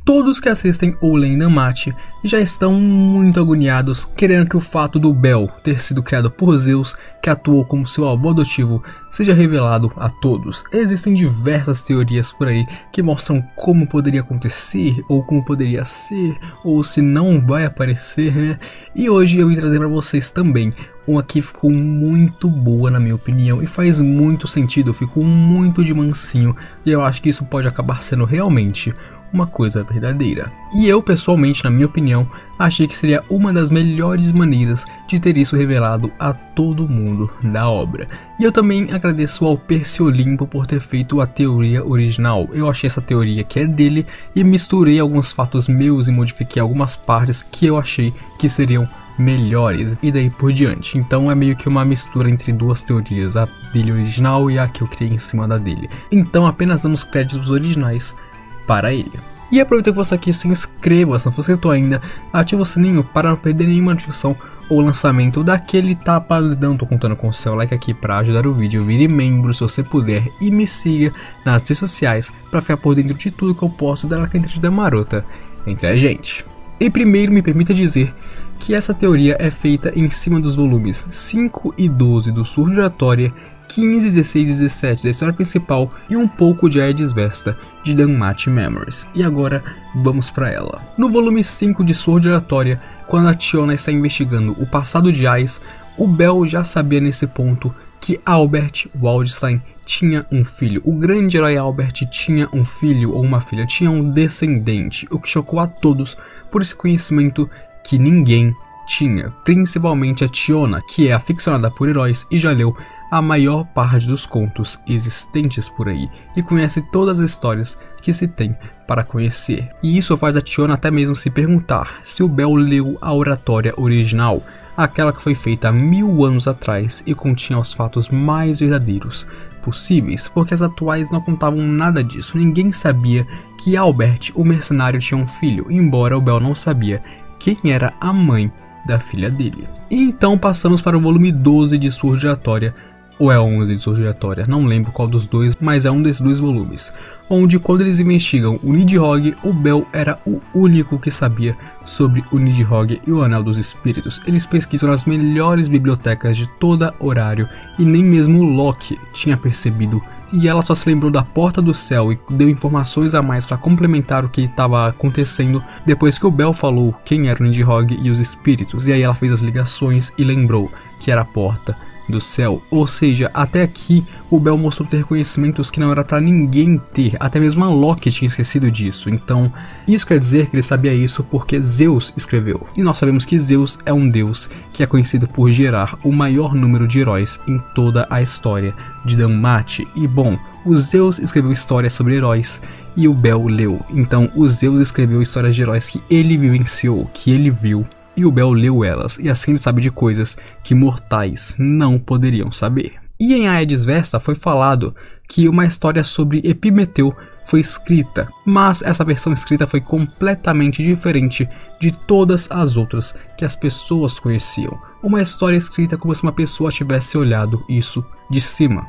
Todos que assistem ou leem DanMachi já estão muito agoniados, querendo que o fato do Bel ter sido criado por Zeus, que atuou como seu avô adotivo, seja revelado a todos. Existem diversas teorias por aí que mostram como poderia acontecer, ou como poderia ser, ou se não vai aparecer, né? E hoje eu vim trazer para vocês também uma que ficou muito boa na minha opinião e faz muito sentido, ficou muito de mansinho e eu acho que isso pode acabar sendo realmente uma coisa verdadeira. E eu pessoalmente, na minha opinião, achei que seria uma das melhores maneiras de ter isso revelado a todo mundo da obra. E eu também agradeço ao Percy Olimpo por ter feito a teoria original. Eu achei essa teoria que é dele e misturei alguns fatos meus e modifiquei algumas partes que eu achei que seriam melhores e daí por diante. Então é meio que uma mistura entre duas teorias, a dele original e a que eu criei em cima da dele. Então apenas damos créditos originais para ele. E aproveita que você aqui se inscreva, se não for inscrito ainda, ativa o sininho para não perder nenhuma notificação ou lançamento daquele tapadão. Tô contando com o seu like aqui para ajudar o vídeo, vire membro se você puder e me siga nas redes sociais para ficar por dentro de tudo que eu posto dar aquela entrevista marota entre a gente. E primeiro me permita dizer que essa teoria é feita em cima dos volumes 5 e 12 do Sword Oratória, 15, 16 e 17 da história principal e um pouco de Aedes Vesta de DanMachi Memories. E agora vamos para ela. No volume 5 de Sword Oratória, quando a Tiona está investigando o passado de Ais, o Bel já sabia nesse ponto que Albert Waldstein tinha um filho. O grande herói Albert tinha um filho ou uma filha, tinha um descendente, o que chocou a todos por esse conhecimento que ninguém tinha, principalmente a Tiona, que é aficionada por heróis e já leu a maior parte dos contos existentes por aí e conhece todas as histórias que se tem para conhecer. E isso faz a Tiona até mesmo se perguntar se o Bel leu a oratória original, aquela que foi feita há 1000 anos atrás e continha os fatos mais verdadeiros possíveis, porque as atuais não contavam nada disso. Ninguém sabia que Albert, o mercenário, tinha um filho, embora o Bel não sabia quem era a mãe da filha dele. E então passamos para o volume 12 de Sword Oratória, ou é 11 de Sword Oratória, não lembro qual dos dois, mas é um desses dois volumes, onde quando eles investigam o Nidhogg, o Bel era o único que sabia sobre o Nidhogg e o Anel dos Espíritos. Eles pesquisam nas melhores bibliotecas de toda Horário e nem mesmo Loki tinha percebido, e ela só se lembrou da Porta do Céu e deu informações a mais para complementar o que estava acontecendo depois que o Bel falou quem era o Nidhogg e os Espíritos, e aí ela fez as ligações e lembrou que era a Porta do Céu. Ou seja, até aqui o Bel mostrou ter conhecimentos que não era para ninguém ter, até mesmo a Loki tinha esquecido disso. Então isso quer dizer que ele sabia isso porque Zeus escreveu, e nós sabemos que Zeus é um deus que é conhecido por gerar o maior número de heróis em toda a história de DanMachi. E bom, o Zeus escreveu histórias sobre heróis e o Bel leu, então o Zeus escreveu histórias de heróis que ele vivenciou, que ele viu, e o Bel leu elas, e assim ele sabe de coisas que mortais não poderiam saber. E em Aedes Vesta foi falado que uma história sobre Epimeteu foi escrita, mas essa versão escrita foi completamente diferente de todas as outras que as pessoas conheciam. Uma história escrita como se uma pessoa tivesse olhado isso de cima,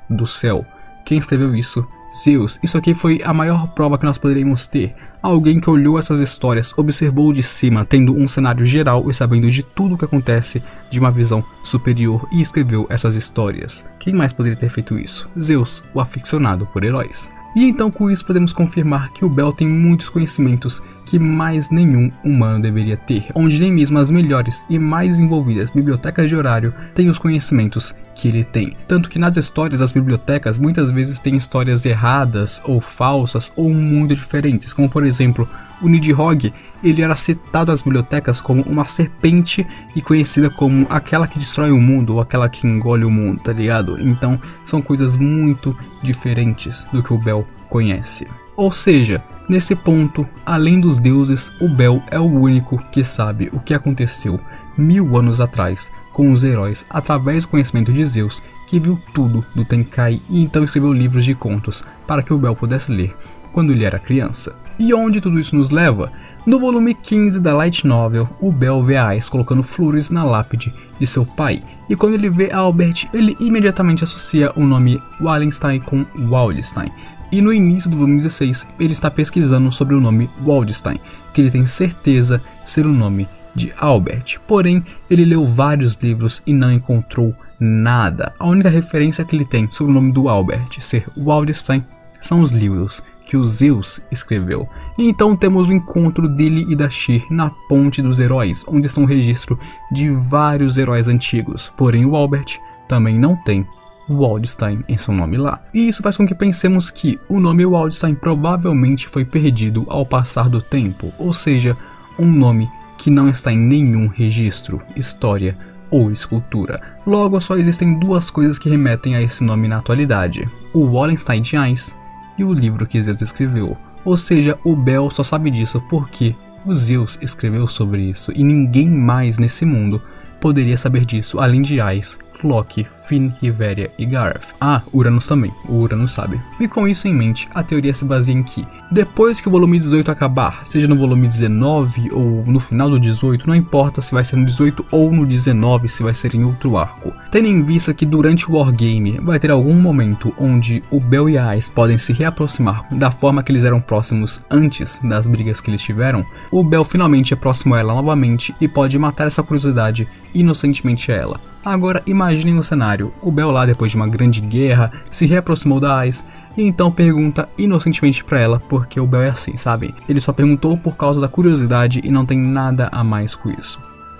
do céu. Quem escreveu isso? Zeus. Isso aqui foi a maior prova que nós poderíamos ter. Alguém que olhou essas histórias, observou de cima, tendo um cenário geral e sabendo de tudo o que acontece de uma visão superior e escreveu essas histórias. Quem mais poderia ter feito isso? Zeus, o aficionado por heróis. E então com isso podemos confirmar que o Bel tem muitos conhecimentos que mais nenhum humano deveria ter, onde nem mesmo as melhores e mais desenvolvidas bibliotecas de Horário têm os conhecimentos que ele tem. Tanto que nas histórias das bibliotecas muitas vezes tem histórias erradas ou falsas ou muito diferentes, como por exemplo o Nidhogg, ele era citado nas bibliotecas como uma serpente e conhecida como aquela que destrói o mundo ou aquela que engole o mundo, tá ligado? Então são coisas muito diferentes do que o Bel conhece. Ou seja, nesse ponto, além dos deuses, o Bel é o único que sabe o que aconteceu 1000 anos atrás com os heróis através do conhecimento de Zeus, que viu tudo do Tenkai e então escreveu livros de contos para que o Bel pudesse ler quando ele era criança. E onde tudo isso nos leva? No volume 15 da Light Novel, o Bel vê a Ais colocando flores na lápide de seu pai, e quando ele vê Albert, ele imediatamente associa o nome Wallenstein com Waldstein, E no início do volume 16, ele está pesquisando sobre o nome Waldstein, que ele tem certeza ser o nome de Albert. Porém, ele leu vários livros e não encontrou nada. A única referência que ele tem sobre o nome do Albert ser Waldstein são os livros que o Zeus escreveu. E então temos o encontro dele e da Sheer na Ponte dos Heróis, onde está um registro de vários heróis antigos. Porém, o Albert também não tem Waldstein em seu nome lá. E isso faz com que pensemos que o nome Waldstein provavelmente foi perdido ao passar do tempo, ou seja, um nome que não está em nenhum registro, história ou escultura. Logo, só existem duas coisas que remetem a esse nome na atualidade: o Wallenstein de Ainz e o livro que Zeus escreveu. Ou seja, o Bel só sabe disso porque o Zeus escreveu sobre isso e ninguém mais nesse mundo poderia saber disso além de Ainz, Loki, Finn, Riveria e Garth. Ah, Uranus também, o Uranus sabe. E com isso em mente, a teoria se baseia em que, depois que o volume 18 acabar, seja no volume 19 ou no final do 18, não importa se vai ser no 18 ou no 19, se vai ser em outro arco. Tendo em vista que durante o Wargame vai ter algum momento onde o Bel e a Ainz podem se reaproximar da forma que eles eram próximos antes das brigas que eles tiveram, o Bel finalmente é próximo a ela novamente e pode matar essa curiosidade inocentemente a ela. Agora imaginem o cenário: o Bel lá, depois de uma grande guerra, se reaproximou da Ainz e então pergunta inocentemente pra ela, porque o Bel é assim, sabe? Ele só perguntou por causa da curiosidade e não tem nada a mais com isso.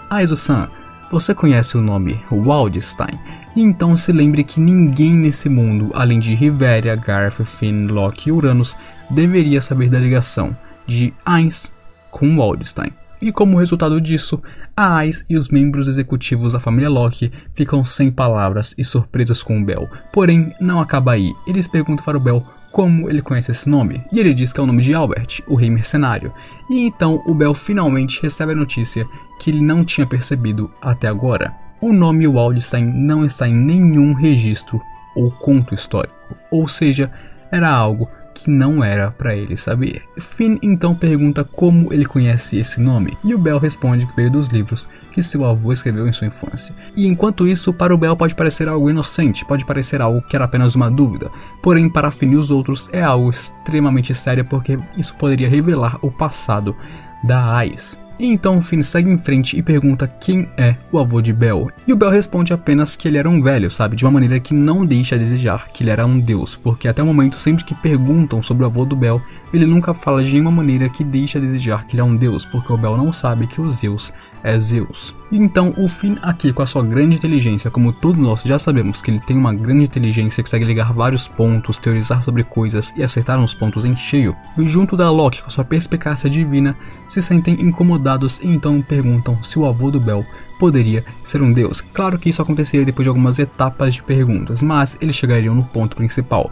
Aizu-san, você conhece o nome Waldstein? E então se lembre que ninguém nesse mundo, além de Riveria, Garth, Finn, Loki e Uranus, deveria saber da ligação de Ainz com Waldstein. E como resultado disso, a Ainz e os membros executivos da família Loki ficam sem palavras e surpresos com o Bel. Porém, não acaba aí. Eles perguntam para o Bel como ele conhece esse nome, e ele diz que é o nome de Albert, o rei mercenário. E então o Bel finalmente recebe a notícia que ele não tinha percebido até agora. O nome Waldstein não está em nenhum registro ou conto histórico, ou seja, era algo que não era para ele saber. Finn então pergunta como ele conhece esse nome, e o Bel responde que veio dos livros que seu avô escreveu em sua infância. E enquanto isso, para o Bel pode parecer algo inocente, pode parecer algo que era apenas uma dúvida, porém para Finn e os outros é algo extremamente sério, porque isso poderia revelar o passado da Ainz. E então Finn segue em frente e pergunta quem é o avô de Bel. E o Bel responde apenas que ele era um velho, sabe? De uma maneira que não deixa a desejar que ele era um deus. Porque até o momento, sempre que perguntam sobre o avô do Bel, ele nunca fala de nenhuma maneira que deixa a desejar que ele é um deus. Porque o Bel não sabe que o Zeus é Zeus. E então o Finn aqui, com a sua grande inteligência, como todos nós já sabemos que ele tem uma grande inteligência, consegue ligar vários pontos, teorizar sobre coisas e acertar uns pontos em cheio, e junto da Loki, com sua perspicácia divina, se sentem incomodados e então perguntam se o avô do Bel poderia ser um deus. Claro que isso aconteceria depois de algumas etapas de perguntas, mas eles chegariam no ponto principal.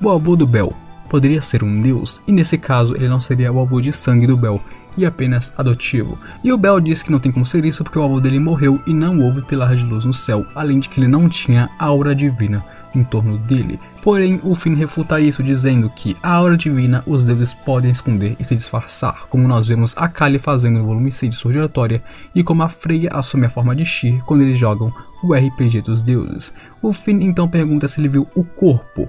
O avô do Bel poderia ser um deus, e nesse caso ele não seria o avô de sangue do Bel, e apenas adotivo. E o Bel diz que não tem como ser isso porque o avô dele morreu e não houve pilar de luz no céu, além de que ele não tinha aura divina em torno dele. Porém, o Finn refuta isso dizendo que a aura divina os deuses podem esconder e se disfarçar, como nós vemos a Kali fazendo no volume 6 de Sword Oratória, e como a Freya assume a forma de Sheer quando eles jogam o RPG dos deuses. O Finn então pergunta se ele viu o corpo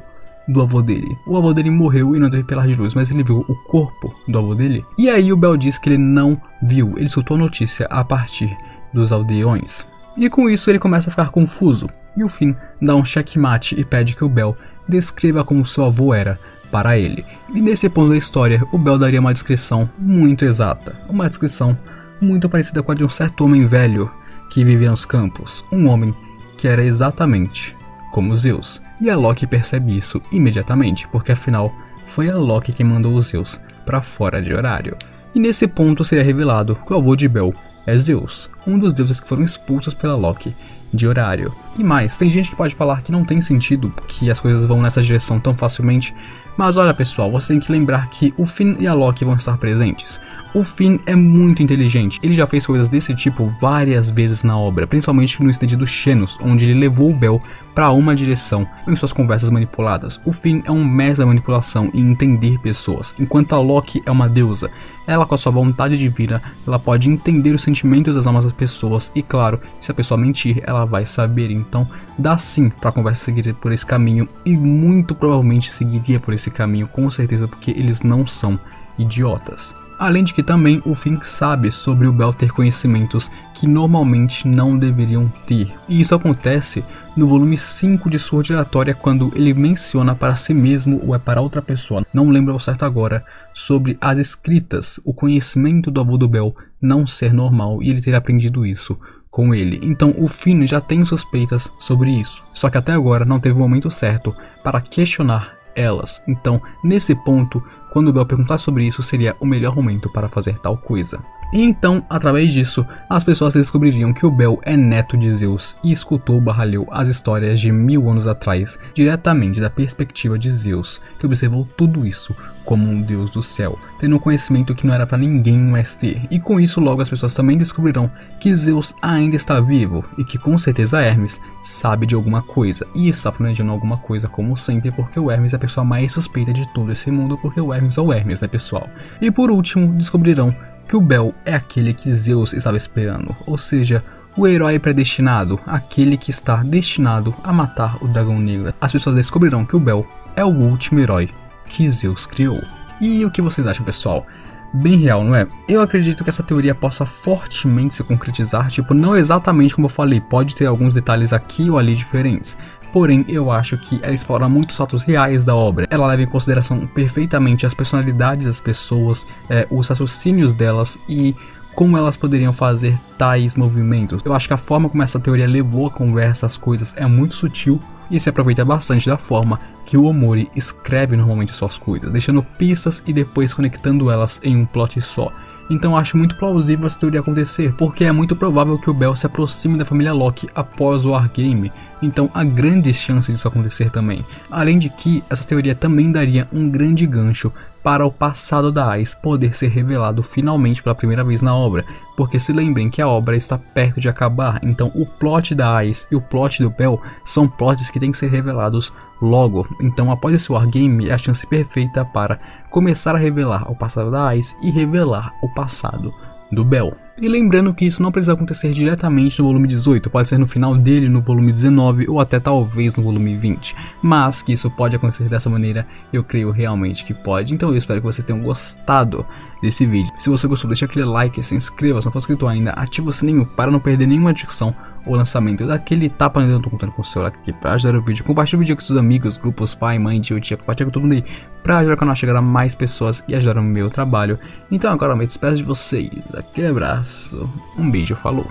do avô dele. O avô dele morreu e não teve pilar de luz, mas ele viu o corpo do avô dele. E aí o Bel diz que ele não viu, ele soltou a notícia a partir dos aldeões. E com isso ele começa a ficar confuso, e o Finn dá um checkmate e pede que o Bel descreva como seu avô era para ele. E nesse ponto da história, o Bel daria uma descrição muito exata, uma descrição muito parecida com a de um certo homem velho que vivia nos campos, um homem que era exatamente como Zeus. E a Loki percebe isso imediatamente, porque afinal foi a Loki quem mandou os Zeus para fora de horário. E nesse ponto seria revelado que o avô de Bel é Zeus, um dos deuses que foram expulsos pela Loki de horário. E mais, tem gente que pode falar que não tem sentido que as coisas vão nessa direção tão facilmente, mas olha pessoal, você tem que lembrar que o Finn e a Loki vão estar presentes. O Finn é muito inteligente, ele já fez coisas desse tipo várias vezes na obra, principalmente no stand do Xenos, onde ele levou o Bell para uma direção em suas conversas manipuladas. O Finn é um mestre da manipulação e entender pessoas, enquanto a Loki é uma deusa. Ela, com a sua vontade divina, ela pode entender os sentimentos das almas das pessoas e, claro, se a pessoa mentir, ela vai saber. Então, dá sim para a conversa seguir por esse caminho e muito provavelmente seguiria por esse caminho, com certeza, porque eles não são idiotas. Além de que também o Finn sabe sobre o Bell ter conhecimentos que normalmente não deveriam ter. E isso acontece no volume 5 de Sword Aleatória, quando ele menciona para si mesmo ou é para outra pessoa, não lembro ao certo agora, sobre as escritas, o conhecimento do avô do Bell não ser normal e ele ter aprendido isso com ele. Então o Finn já tem suspeitas sobre isso, só que até agora não teve o momento certo para questionar elas. Então, nesse ponto, quando o Bell perguntar sobre isso, seria o melhor momento para fazer tal coisa. E então, através disso, as pessoas descobririam que o Bell é neto de Zeus e escutou/leu as histórias de 1000 anos atrás, diretamente da perspectiva de Zeus, que observou tudo isso como um deus do céu, tendo um conhecimento que não era para ninguém mais ter. E com isso, logo as pessoas também descobrirão que Zeus ainda está vivo e que com certeza Hermes sabe de alguma coisa e está planejando alguma coisa, como sempre, porque o Hermes é a pessoa mais suspeita de todo esse mundo, porque o Hermes é o Hermes, né, pessoal? E por último, descobrirão que o Bell é aquele que Zeus estava esperando, ou seja, o herói predestinado, aquele que está destinado a matar o dragão negro. As pessoas descobrirão que o Bell é o último herói que Zeus criou. E o que vocês acham, pessoal? Bem real, não é? Eu acredito que essa teoria possa fortemente se concretizar, tipo, não exatamente como eu falei, pode ter alguns detalhes aqui ou ali diferentes. Porém, eu acho que ela explora muitos fatos reais da obra. Ela leva em consideração perfeitamente as personalidades das pessoas, os raciocínios delas e como elas poderiam fazer tais movimentos. Eu acho que a forma como essa teoria levou a conversa, as coisas, é muito sutil e se aproveita bastante da forma que o Omori escreve normalmente suas coisas, deixando pistas e depois conectando elas em um plot só. Então acho muito plausível essa teoria acontecer, porque é muito provável que o Bell se aproxime da família Loki após o Wargame, então há grandes chances disso acontecer também. Além de que essa teoria também daria um grande gancho para o passado da Ice poder ser revelado finalmente pela primeira vez na obra, porque se lembrem que a obra está perto de acabar, então o plot da Ice e o plot do Bell são plots que têm que ser revelados logo. Então após esse Wargame é a chance perfeita para começar a revelar o passado da Ice e revelar o passado do Bell. E lembrando que isso não precisa acontecer diretamente no volume 18, pode ser no final dele, no volume 19 ou até talvez no volume 20, mas que isso pode acontecer dessa maneira, eu creio realmente que pode. Então eu espero que vocês tenham gostado desse vídeo. Se você gostou, deixa aquele like, se inscreva, se não for inscrito ainda, ativa o sininho para não perder nenhuma discussão ou lançamento daquele tapa no dedo, contando com o seu like aqui para ajudar o vídeo. Compartilhe o vídeo com seus amigos, grupos, pai, mãe, tio, tia, compartilha com todo mundo aí para ajudar o canal a chegar a mais pessoas e ajudar o meu trabalho. Então agora eu me despeço de vocês, aquele abraço, um beijo, falou!